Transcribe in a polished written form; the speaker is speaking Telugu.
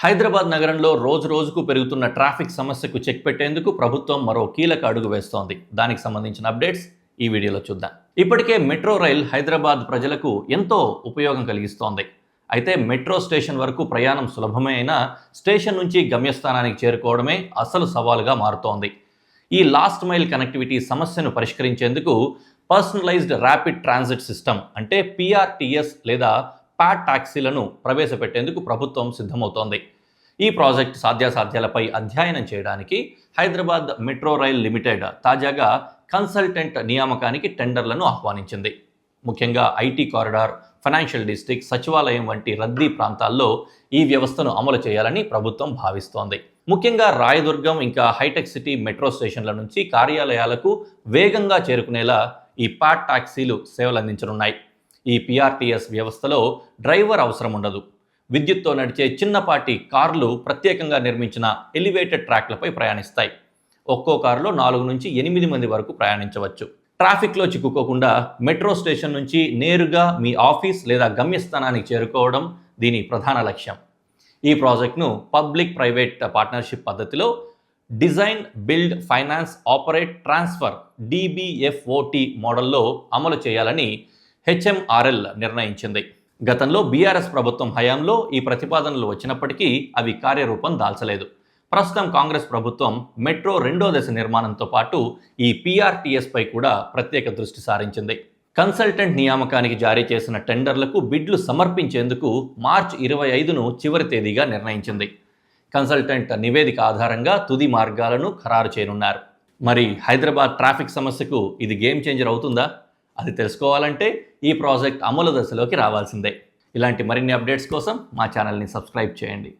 హైదరాబాద్ నగరంలో రోజుకు పెరుగుతున్న ట్రాఫిక్ సమస్యకు చెక్ పెట్టేందుకు ప్రభుత్వం మరో కీలక అడుగు వేస్తోంది. దానికి సంబంధించిన అప్డేట్స్ ఈ వీడియోలో చూద్దాం. ఇప్పటికే మెట్రో రైల్ హైదరాబాద్ ప్రజలకు ఎంతో ఉపయోగం కలిగిస్తోంది. అయితే మెట్రో స్టేషన్ వరకు ప్రయాణం సులభమే అయినా స్టేషన్ నుంచి గమ్యస్థానానికి చేరుకోవడమే అసలు సవాలుగా మారుతోంది. ఈ లాస్ట్ మైల్ కనెక్టివిటీ సమస్యను పరిష్కరించేందుకు పర్సనలైజ్డ్ ర్యాపిడ్ ట్రాన్సిట్ సిస్టమ్ అంటే పిఆర్టీఎస్ లేదా ప్యాడ్ టాక్సీలను ప్రవేశపెట్టేందుకు ప్రభుత్వం సిద్ధమవుతోంది. ఈ ప్రాజెక్ట్ సాధ్యాసాధ్యాలపై అధ్యయనం చేయడానికి హైదరాబాద్ మెట్రో రైల్ లిమిటెడ్ తాజాగా కన్సల్టెంట్ నియామకానికి టెండర్లను ఆహ్వానించింది. ముఖ్యంగా ఐటీ కారిడార్, ఫైనాన్షియల్ డిస్ట్రిక్ట్, సచివాలయం వంటి రద్దీ ప్రాంతాల్లో ఈ వ్యవస్థను అమలు చేయాలని ప్రభుత్వం భావిస్తోంది. ముఖ్యంగా రాయదుర్గం ఇంకా హైటెక్ సిటీ మెట్రో స్టేషన్ల నుంచి కార్యాలయాలకు వేగంగా చేరుకునేలా ఈ ప్యాడ్ టాక్సీలు సేవలందించనున్నాయి. ఈ పిఆర్టీఎస్ వ్యవస్థలో డ్రైవర్ అవసరం ఉండదు. విద్యుత్తో నడిచే చిన్నపాటి కార్లు ప్రత్యేకంగా నిర్మించిన ఎలివేటెడ్ ట్రాక్లపై ప్రయాణిస్తాయి. ఒక్కో కారులో 4 నుంచి 8 మంది వరకు ప్రయాణించవచ్చు. ట్రాఫిక్లో చిక్కుకోకుండా మెట్రో స్టేషన్ నుంచి నేరుగా మీ ఆఫీస్ లేదా గమ్యస్థానానికి చేరుకోవడం దీని ప్రధాన లక్ష్యం. ఈ ప్రాజెక్ట్ను పబ్లిక్ ప్రైవేట్ పార్ట్నర్షిప్ పద్ధతిలో design, build, finance, operate, transfer DBFOT మోడల్లో అమలు చేయాలని హెచ్ఎంఆర్ఎల్ నిర్ణయించింది. గతంలో బీఆర్ఎస్ ప్రభుత్వం హయాంలో ఈ ప్రతిపాదనలు వచ్చినప్పటికీ అవి కార్యరూపం దాల్చలేదు. ప్రస్తుతం కాంగ్రెస్ ప్రభుత్వం మెట్రో 2వ దశ నిర్మాణంతో పాటు ఈ పిఆర్టీఎస్పై కూడా ప్రత్యేక దృష్టి సారించింది. కన్సల్టెంట్ నియామకానికి జారీ చేసిన టెండర్లకు బిడ్లు సమర్పించేందుకు మార్చి 25ను చివరి తేదీగా నిర్ణయించింది. కన్సల్టెంట్ నివేదిక ఆధారంగా తుది మార్గాలను ఖరారు చేయనున్నారు. మరి హైదరాబాద్ ట్రాఫిక్ సమస్యకు ఇది గేమ్ చేంజర్ అవుతుందా? అది తెలుసుకోవాలంటే ఈ ప్రాజెక్ట్ అమలు దశలోకి రావాల్సిందే. ఇలాంటి మరిన్ని అప్డేట్స్ కోసం మా ఛానల్ని సబ్స్క్రైబ్ చేయండి.